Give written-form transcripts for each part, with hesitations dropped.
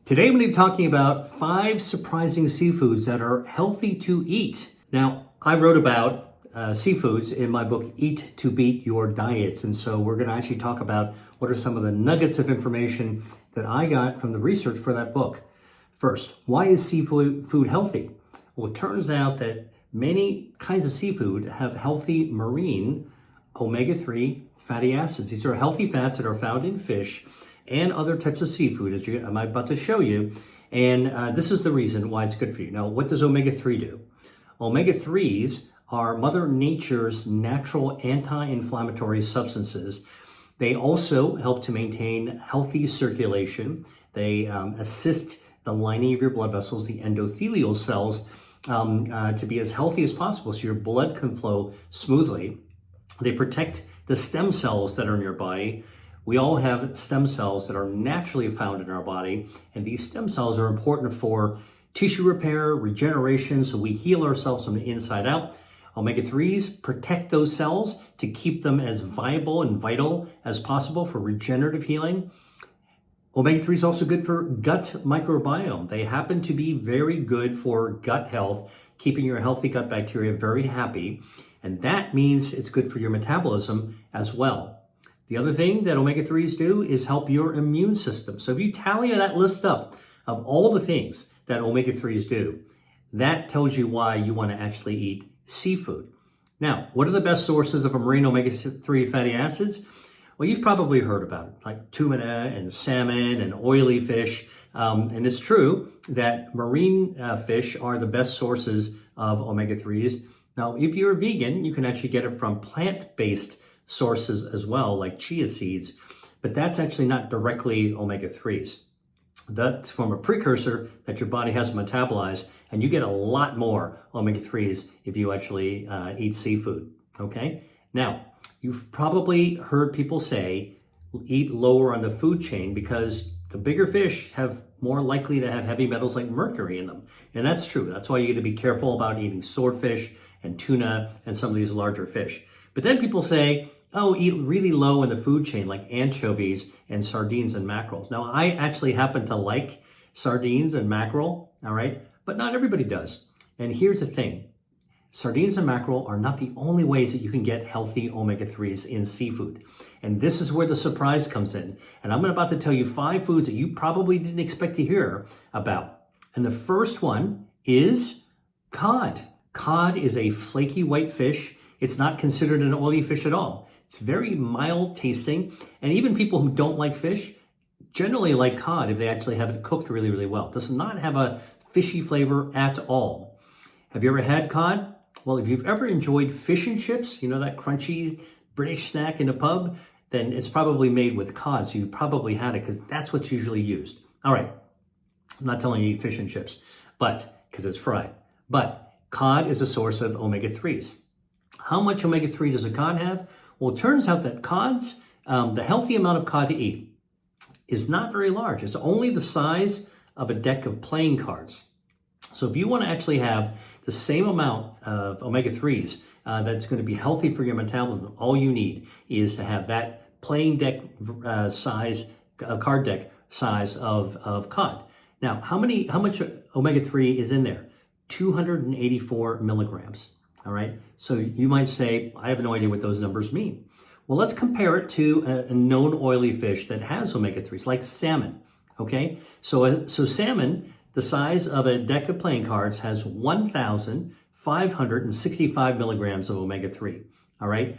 Today I'm going to be talking about 5 surprising seafoods that are healthy to eat. Now, I wrote about seafoods in my book, Eat to Beat Your Diets. And so we're going to actually talk about what are some of the nuggets of information that I got from the research for that book. First, why is seafood healthy? Well, it turns out that many kinds of seafood have healthy marine omega-3 fatty acids. These are healthy fats that are found in fish and other types of seafood, as I'm about to show you. And this is the reason why it's good for you. Now, what does omega-3 do? Omega-3s are Mother Nature's natural anti-inflammatory substances. They also help to maintain healthy circulation. They assist the lining of your blood vessels, the endothelial cells, to be as healthy as possible so your blood can flow smoothly. They protect the stem cells that are in your body. We all have stem cells that are naturally found in our body, and these stem cells are important for tissue repair, regeneration, so we heal ourselves from the inside out. Omega-3s protect those cells to keep them as viable and vital as possible for regenerative healing. Omega-3 is also good for gut microbiome. They happen to be very good for gut health, keeping your healthy gut bacteria very happy, and that means it's good for your metabolism as well. The other thing that omega-3s do is help your immune system. So if you tally that list up of all the things that omega-3s do, that tells you why you want to actually eat seafood. Now, what are the best sources of marine omega-3 fatty acids? Well, you've probably heard about it, like tuna and salmon and oily fish. And it's true that marine fish are the best sources of omega-3s. Now, if you're a vegan, you can actually get it from plant-based sources as well, like chia seeds, but that's actually not directly omega-3s. That's from a precursor that your body has to metabolize, and you get a lot more omega-3s if you actually eat seafood, okay? Now, you've probably heard people say, eat lower on the food chain because the bigger fish have more likely to have heavy metals like mercury in them. And that's true. That's why you got to be careful about eating swordfish and tuna and some of these larger fish. But then people say, oh, eat really low in the food chain like anchovies and sardines and mackerels. Now, I actually happen to like sardines and mackerel, all right? But not everybody does. And here's the thing. Sardines and mackerel are not the only ways that you can get healthy omega-3s in seafood. And this is where the surprise comes in. And I'm about to tell you 5 foods that you probably didn't expect to hear about. And the first one is cod. Cod is a flaky white fish. It's not considered an oily fish at all. It's very mild tasting. And even people who don't like fish generally like cod if they actually have it cooked really, really well. It does not have a fishy flavor at all. Have you ever had cod? Well, if you've ever enjoyed fish and chips, you know, that crunchy British snack in a pub, then it's probably made with cod, so you probably had it because that's what's usually used. All right, I'm not telling you to eat fish and chips, but because it's fried. But cod is a source of omega-3s. How much omega-3 does a cod have? Well, it turns out that cods, the healthy amount of cod to eat is not very large. It's only the size of a deck of playing cards. So if you want to actually have the same amount of omega-3s that's going to be healthy for your metabolism, all you need is to have that playing deck size, card deck size of cod. Now, how much omega-3 is in there? 284 milligrams. All right. So you might say, I have no idea what those numbers mean. Well, let's compare it to a known oily fish that has omega-3s, like salmon. Okay. So salmon, the size of a deck of playing cards, has 1,565 milligrams of omega-3. All right.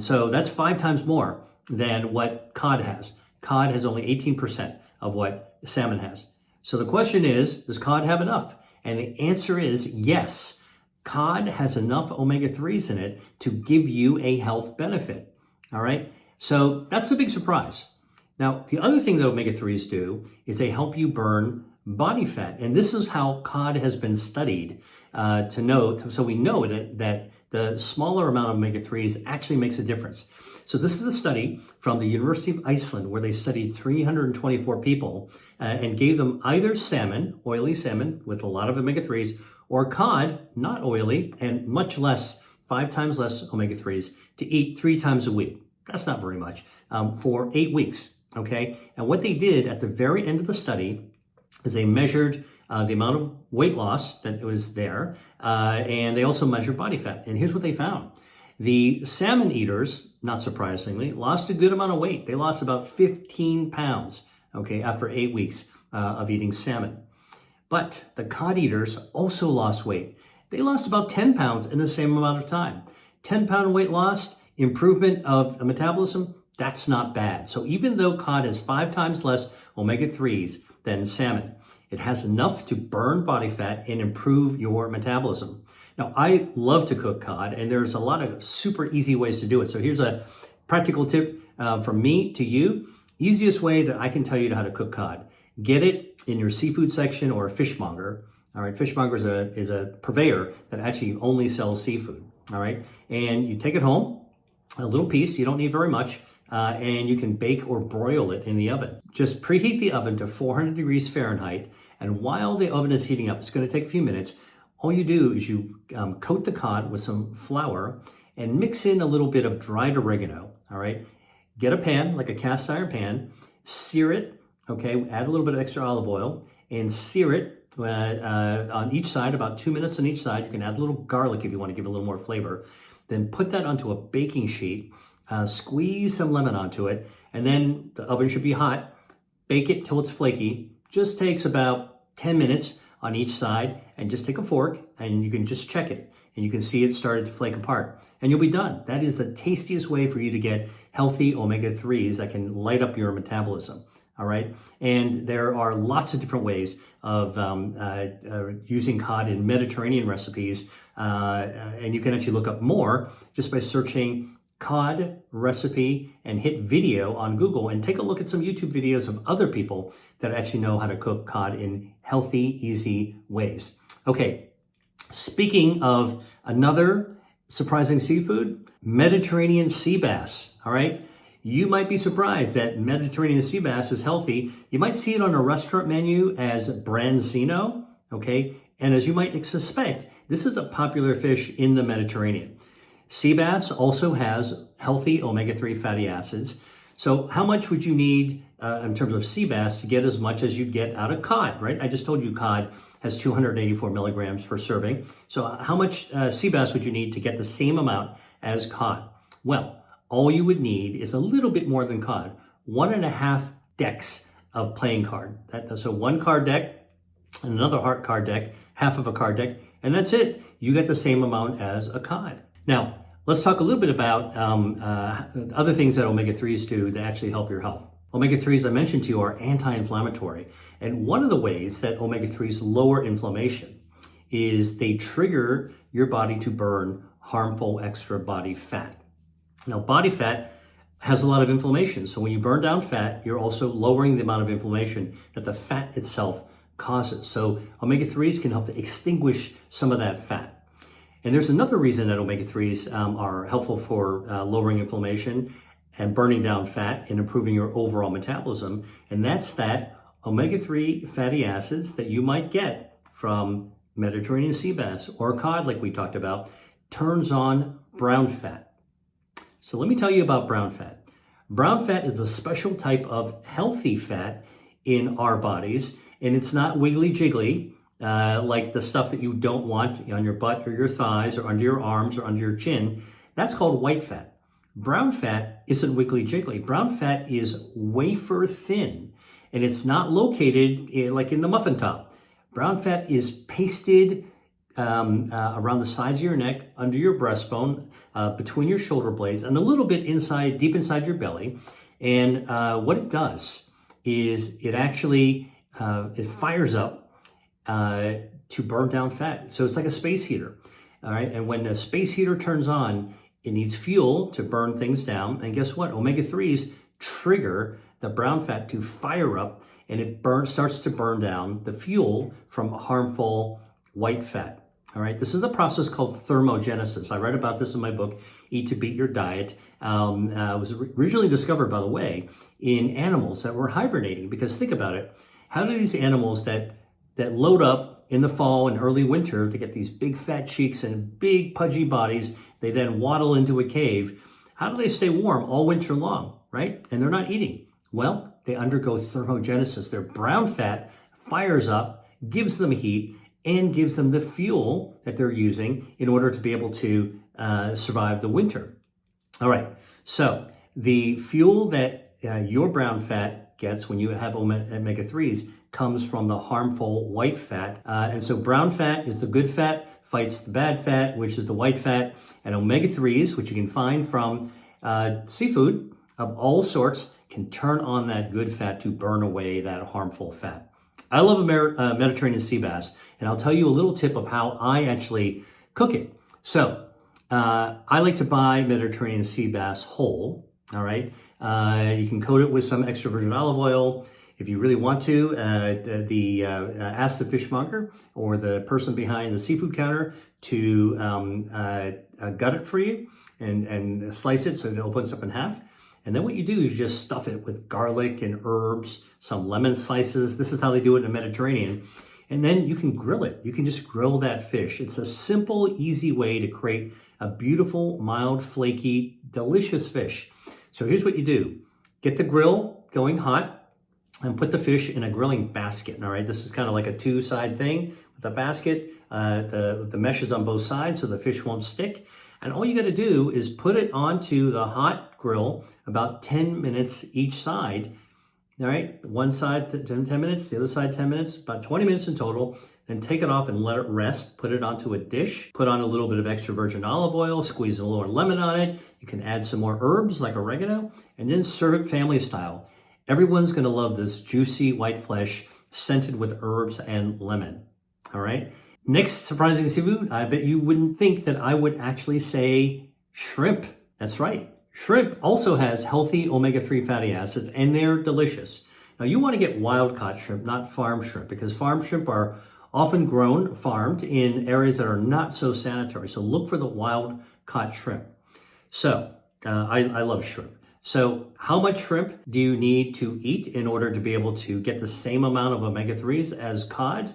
So that's 5 times more than what cod has. Cod has only 18% of what salmon has. So the question is, does cod have enough? And the answer is yes. Cod has enough omega-3s in it to give you a health benefit. All right. So that's a big surprise. Now, the other thing that omega-3s do is they help you burn body fat. And this is how cod has been studied to know. So we know that the smaller amount of omega-3s actually makes a difference. So this is a study from the University of Iceland where they studied 324 people and gave them either salmon, oily salmon with a lot of omega-3s, or cod, not oily, and much less, 5 times less omega-3s to eat 3 times a week. That's not very much, for 8 weeks, okay? And what they did at the very end of the study is they measured the amount of weight loss that was there, and they also measured body fat. And here's what they found. The salmon eaters, not surprisingly, lost a good amount of weight. They lost about 15 pounds, okay, after 8 weeks of eating salmon. But the cod eaters also lost weight. They lost about 10 pounds in the same amount of time. 10-pound weight loss, improvement of metabolism, that's not bad. So even though cod has 5 times less omega-3s than salmon, it has enough to burn body fat and improve your metabolism. Now, I love to cook cod, and there's a lot of super easy ways to do it. So here's a practical tip from me to you. Easiest way that I can tell you how to cook cod. Get it in your seafood section or a fishmonger. All right, fishmonger is a purveyor that actually only sells seafood. All right, and you take it home, a little piece. You don't need very much. And you can bake or broil it in the oven. Just preheat the oven to 400 degrees Fahrenheit, and while the oven is heating up, it's going to take a few minutes, all you do is you coat the cod with some flour and mix in a little bit of dried oregano, all right? Get a pan, like a cast iron pan, sear it, okay? Add a little bit of extra olive oil and sear it on each side, about 2 minutes on each side. You can add a little garlic if you want to give it a little more flavor. Then put that onto a baking sheet. Squeeze some lemon onto it, and then the oven should be hot. Bake it till it's flaky. Just takes about 10 minutes on each side, and just take a fork and you can just check it, and you can see it started to flake apart, and you'll be done. That is the tastiest way for you to get healthy omega-3s that can light up your metabolism. All right, and there are lots of different ways of using cod in Mediterranean recipes, and you can actually look up more just by searching cod recipe and hit video on Google, and take a look at some YouTube videos of other people that actually know how to cook cod in healthy, easy ways. Okay, speaking of another surprising seafood, Mediterranean sea bass, all right? You might be surprised that Mediterranean sea bass is healthy. You might see it on a restaurant menu as branzino, okay? And as you might suspect, this is a popular fish in the Mediterranean. Sea bass also has healthy omega-3 fatty acids. So how much would you need in terms of sea bass to get as much as you'd get out of cod, right? I just told you cod has 284 milligrams per serving. So how much sea bass would you need to get the same amount as cod? Well, all you would need is a little bit more than cod, 1.5 decks of playing card. So one card deck and another card deck, half of a card deck, and that's it. You get the same amount as a cod. Now, let's talk a little bit about other things that omega-3s do to actually help your health. Omega-3s, I mentioned to you, are anti-inflammatory. And one of the ways that omega-3s lower inflammation is they trigger your body to burn harmful extra body fat. Now, body fat has a lot of inflammation. So when you burn down fat, you're also lowering the amount of inflammation that the fat itself causes. So omega-3s can help to extinguish some of that fat. And there's another reason that omega-3s are helpful for lowering inflammation and burning down fat and improving your overall metabolism. And that's that omega-3 fatty acids that you might get from Mediterranean sea bass or cod, like we talked about, turns on brown fat. So let me tell you about brown fat. Brown fat is a special type of healthy fat in our bodies, and it's not wiggly jiggly. Like the stuff that you don't want on your butt or your thighs or under your arms or under your chin. That's called white fat. Brown fat isn't wiggly jiggly. Brown fat is wafer thin, and it's not located like in the muffin top. Brown fat is pasted around the sides of your neck, under your breastbone, between your shoulder blades, and a little bit inside, deep inside your belly. And what it does is it actually it fires up to burn down fat. So it's like a space heater, all right? And when the space heater turns on, it needs fuel to burn things down. And guess what? Omega-3s trigger the brown fat to fire up, and it starts to burn down the fuel from harmful white fat, all right? This is a process called thermogenesis. I write about this in my book, Eat to Beat Your Diet. It was originally discovered, by the way, in animals that were hibernating. Because think about it. How do these animals that load up in the fall and early winter to get these big fat cheeks and big pudgy bodies, they then waddle into a cave. How do they stay warm all winter long, right? And they're not eating. Well, they undergo thermogenesis. Their brown fat fires up, gives them heat, and gives them the fuel that they're using in order to be able to survive the winter. All right, so the fuel that your brown fat gets when you have omega-3s comes from the harmful white fat. And so brown fat is the good fat, fights the bad fat, which is the white fat, and omega-3s, which you can find from seafood of all sorts, can turn on that good fat to burn away that harmful fat. I love Mediterranean sea bass, and I'll tell you a little tip of how I actually cook it. So I like to buy Mediterranean sea bass whole, all right? You can coat it with some extra virgin olive oil. If you really want to, ask the fishmonger or the person behind the seafood counter to gut it for you and slice it so it opens up in half. And then what you do is just stuff it with garlic and herbs, some lemon slices. This is how they do it in the Mediterranean. And then you can grill it. You can just grill that fish. It's a simple, easy way to create a beautiful, mild, flaky, delicious fish. So here's what you do. Get the grill going hot and put the fish in a grilling basket. All right, this is kind of like a two-side thing with a basket. The mesh is on both sides so the fish won't stick. And all you got to do is put it onto the hot grill about 10 minutes each side. All right, one side 10 minutes, the other side 10 minutes, about 20 minutes in total. Then take it off and let it rest. Put it onto a dish. Put on a little bit of extra virgin olive oil. Squeeze a little lemon on it. You can add some more herbs like oregano, and then serve it family style. Everyone's going to love this juicy white flesh scented with herbs and lemon. All right. Next surprising seafood, I bet you wouldn't think that I would actually say shrimp. That's right. Shrimp also has healthy omega-3 fatty acids, and they're delicious. Now, you want to get wild-caught shrimp, not farm shrimp, because farm shrimp are often grown, farmed in areas that are not so sanitary. So look for the wild-caught shrimp. So I love shrimp. So how much shrimp do you need to eat in order to be able to get the same amount of omega-3s as cod?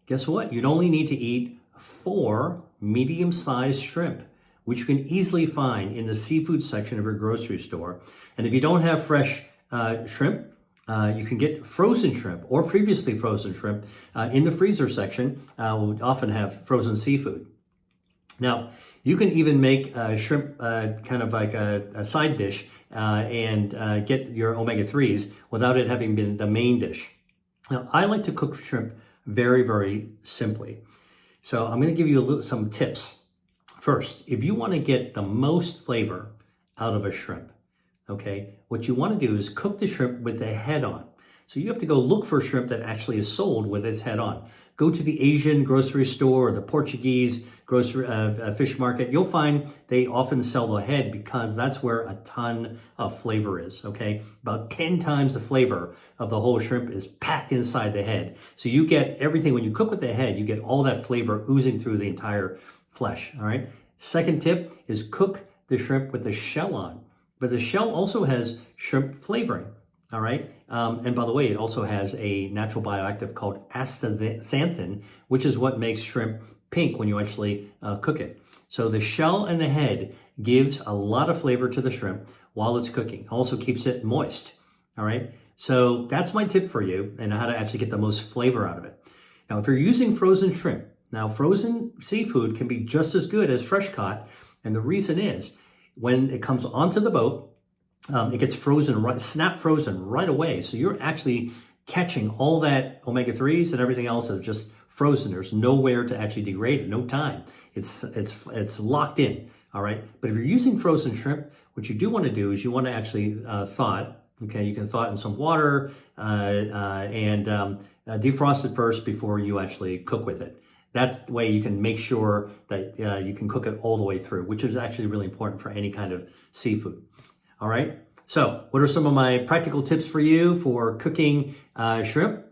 Guess what? You'd only need to eat 4 medium-sized shrimp, which you can easily find in the seafood section of your grocery store. And if you don't have fresh shrimp, you can get frozen shrimp or previously frozen shrimp in the freezer section. We'll often have frozen seafood. Now, you can even make shrimp kind of like a side dish and get your omega-3s without it having been the main dish. Now, I like to cook shrimp very, very simply. So I'm going to give you some tips. First, if you want to get the most flavor out of a shrimp, okay, what you want to do is cook the shrimp with the head on. So you have to go look for shrimp that actually is sold with its head on. Go to the Asian grocery store or the Portuguese grocery fish market. You'll find they often sell the head because that's where a ton of flavor is, okay? About 10 times the flavor of the whole shrimp is packed inside the head. So you get everything, when you cook with the head, you get all that flavor oozing through the entire flesh, all right? Second tip is cook the shrimp with the shell on. But the shell also has shrimp flavoring, all right? And by the way, it also has a natural bioactive called astaxanthin, which is what makes shrimp pink when you actually cook it. So the shell and the head gives a lot of flavor to the shrimp while it's cooking. Also keeps it moist, all right? So that's my tip for you and how to actually get the most flavor out of it. Now, if you're using frozen shrimp, now frozen seafood can be just as good as fresh caught. And the reason is when it comes onto the boat, it gets frozen, snap frozen right away. So you're actually catching all that omega-3s and everything else is just frozen. There's nowhere to actually degrade it, no time. It's locked in, all right? But if you're using frozen shrimp, what you do want to do is you want to actually thaw it. Okay, you can thaw it in some water and defrost it first before you actually cook with it. That's the way you can make sure that you can cook it all the way through, which is actually really important for any kind of seafood. All right, so what are some of my practical tips for you for cooking shrimp?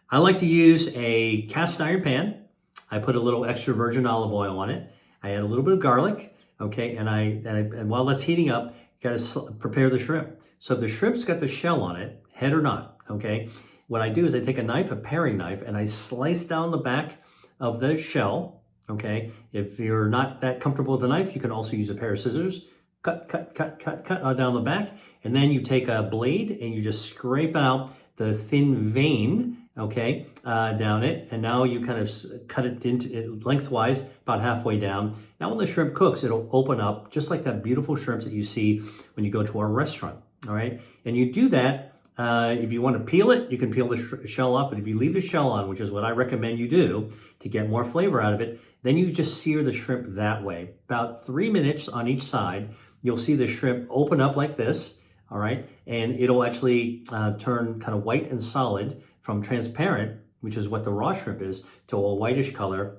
I like to use a cast iron pan. I put a little extra virgin olive oil on it. I add a little bit of garlic, okay, and while that's heating up, you gotta prepare the shrimp. So if the shrimp's got the shell on it, head or not, okay, what I do is I take a knife, a paring knife, and I slice down the back of the shell, okay? If you're not that comfortable with a knife, you can also use a pair of scissors. Cut down the back, and then you take a blade and you just scrape out the thin vein okay, down it. And now you kind of cut it into lengthwise, about halfway down. Now when the shrimp cooks, it'll open up just like that beautiful shrimp that you see when you go to our restaurant, all right? And you do that. If you want to peel it, you can peel the shell off, but if you leave the shell on, which is what I recommend you do to get more flavor out of it, then you just sear the shrimp that way. About 3 minutes on each side, you'll see the shrimp open up like this, all right? And it'll actually turn kind of white and solid from transparent, which is what the raw shrimp is, to a whitish color,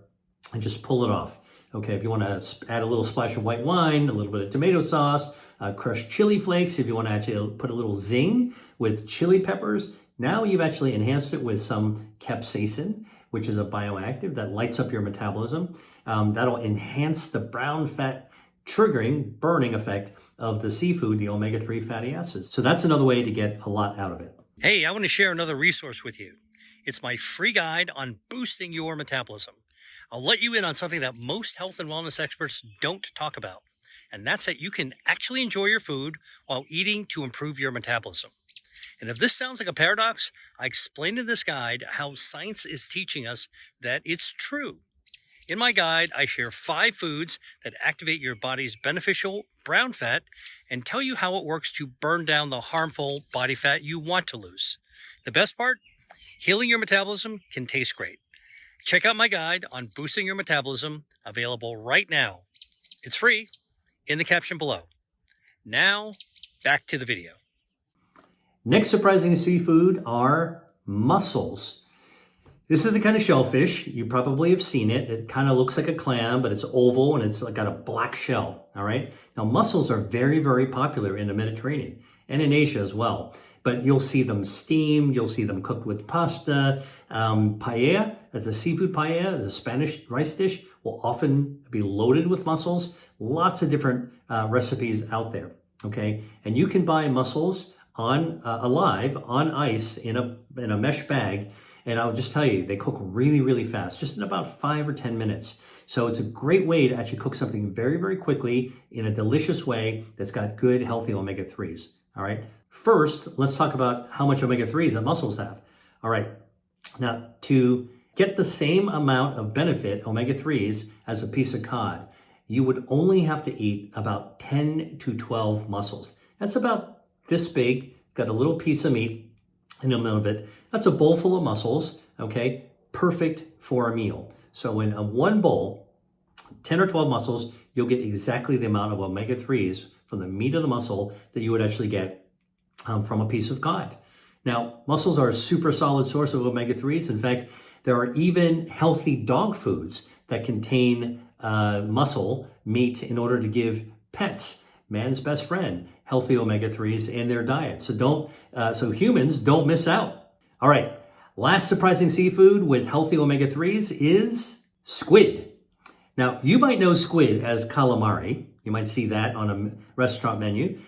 and just pull it off. Okay, if you want to add a little splash of white wine, a little bit of tomato sauce, crushed chili flakes, if you want to actually put a little zing with chili peppers, now you've actually enhanced it with some capsaicin, which is a bioactive that lights up your metabolism. That'll enhance the brown fat triggering burning effect of the seafood, the omega-3 fatty acids. So that's another way to get a lot out of it. Hey, I want to share another resource with you. It's my free guide on boosting your metabolism. I'll let you in on something that most health and wellness experts don't talk about, and that's that you can actually enjoy your food while eating to improve your metabolism. And if this sounds like a paradox, I explain in this guide how science is teaching us that it's true. In my guide, I share 5 foods that activate your body's beneficial brown fat and tell you how it works to burn down the harmful body fat you want to lose. The best part? Healing your metabolism can taste great. Check out my guide on boosting your metabolism, available right now. It's free, in the caption below. Now, back to the video. Next surprising seafood are mussels. This is the kind of shellfish, you probably have seen it. It kind of looks like a clam, but it's oval and it's got a black shell, all right? Now, mussels are very, very popular in the Mediterranean and in Asia as well. But you'll see them steamed, you'll see them cooked with pasta. Paella, as a seafood paella, as a Spanish rice dish, will often be loaded with mussels. Lots of different recipes out there, okay? And you can buy mussels on alive, on ice, in a mesh bag. And I'll just tell you, they cook really, really fast, just in about 5 or 10 minutes. So it's a great way to actually cook something very, very quickly in a delicious way that's got good, healthy omega-3s, all right? First, let's talk about how much omega-3s that mussels have. All right, now to get the same amount of benefit, omega-3s, as a piece of cod, you would only have to eat about 10 to 12 mussels. That's about this big, got a little piece of meat in the middle of it. That's a bowl full of mussels, okay? Perfect for a meal. So in one bowl, 10 or 12 mussels, you'll get exactly the amount of omega-3s from the meat of the mussel that you would actually get from a piece of cod. Now, mussels are a super solid source of omega-3s. In fact, there are even healthy dog foods that contain mussel meat in order to give pets, man's best friend, healthy omega-3s in their diet. So humans don't miss out. All right, last surprising seafood with healthy omega-3s is squid. Now, you might know squid as calamari. You might see that on a restaurant menu.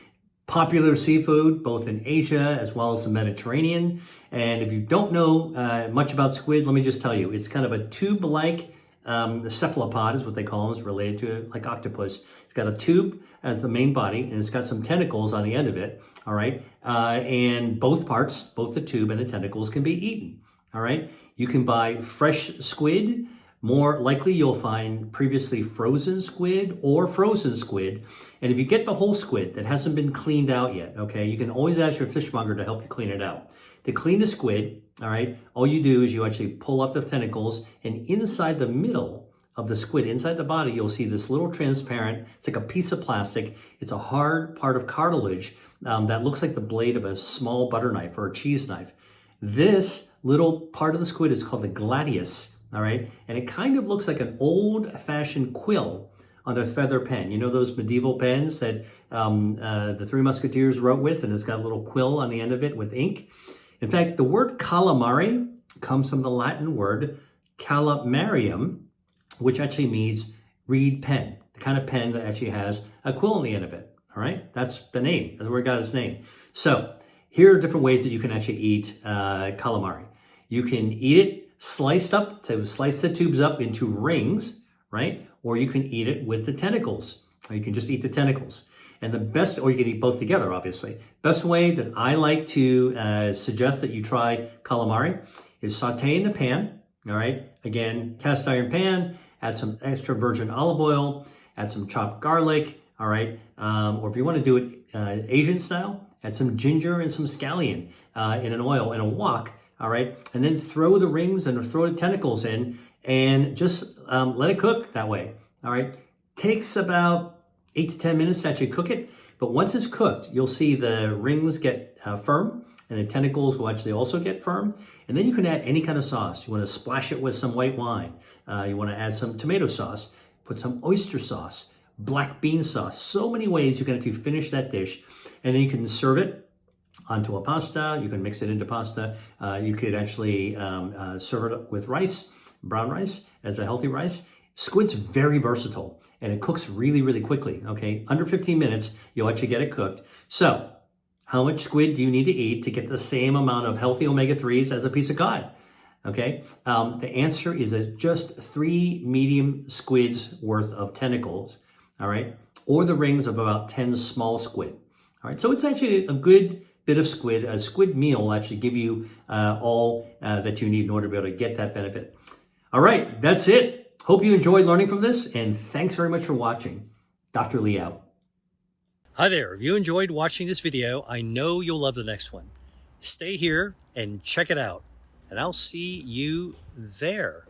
Popular seafood, both in Asia as well as the Mediterranean. And if you don't know much about squid, let me just tell you, it's kind of a tube-like cephalopod is what they call them. It's related to like octopus. It's got a tube as the main body, and it's got some tentacles on the end of it, all right? And both parts, both the tube and the tentacles, can be eaten, all right? You can buy fresh squid. More likely, you'll find previously frozen squid or frozen squid. And if you get the whole squid that hasn't been cleaned out yet, okay, you can always ask your fishmonger to help you clean it out. To clean the squid, all right, all you do is you actually pull off the tentacles, and inside the middle of the squid, inside the body, you'll see this little transparent, it's like a piece of plastic. It's a hard part of cartilage that looks like the blade of a small butter knife or a cheese knife. This little part of the squid is called the gladius. All right, and it kind of looks like an old-fashioned quill on a feather pen. You know those medieval pens that the Three Musketeers wrote with, and it's got a little quill on the end of it with ink? In fact, the word calamari comes from the Latin word calamarium, which actually means reed pen, the kind of pen that actually has a quill on the end of it. All right, that's the name. That's where it got its name. So here are different ways that you can actually eat calamari. You can eat it sliced up, to slice the tubes up into rings, right? Or you can eat it with the tentacles, or you can just eat the tentacles. And the best, or you can eat both together, obviously. Best way that I like to suggest that you try calamari is saute in the pan. All right. Again, cast iron pan, add some extra virgin olive oil, add some chopped garlic. All right. Or if you want to do it Asian style, add some ginger and some scallion in an oil in a wok. All right. And then throw the rings and throw the tentacles in and just let it cook that way. All right. Takes about 8 to 10 minutes to actually cook it. But once it's cooked, you'll see the rings get firm and the tentacles will actually also get firm. And then you can add any kind of sauce. You want to splash it with some white wine. You want to add some tomato sauce, put some oyster sauce, black bean sauce. So many ways you can actually finish that dish. And then you can serve it onto a pasta. You can mix it into pasta. You could actually serve it with rice, brown rice, as a healthy rice. Squid's very versatile and it cooks really, really quickly. Okay, under 15 minutes, you'll actually get it cooked. So how much squid do you need to eat to get the same amount of healthy omega-3s as a piece of cod? Okay, the answer is just 3 medium squids worth of tentacles, all right, or the rings of about 10 small squid. All right, so it's actually a good bit of squid. A squid meal will actually give you all that you need in order to be able to get that benefit. All right, that's it. Hope you enjoyed learning from this, and thanks very much for watching. Dr. Lee out. Hi there. If you enjoyed watching this video, I know you'll love the next one. Stay here and check it out, and I'll see you there.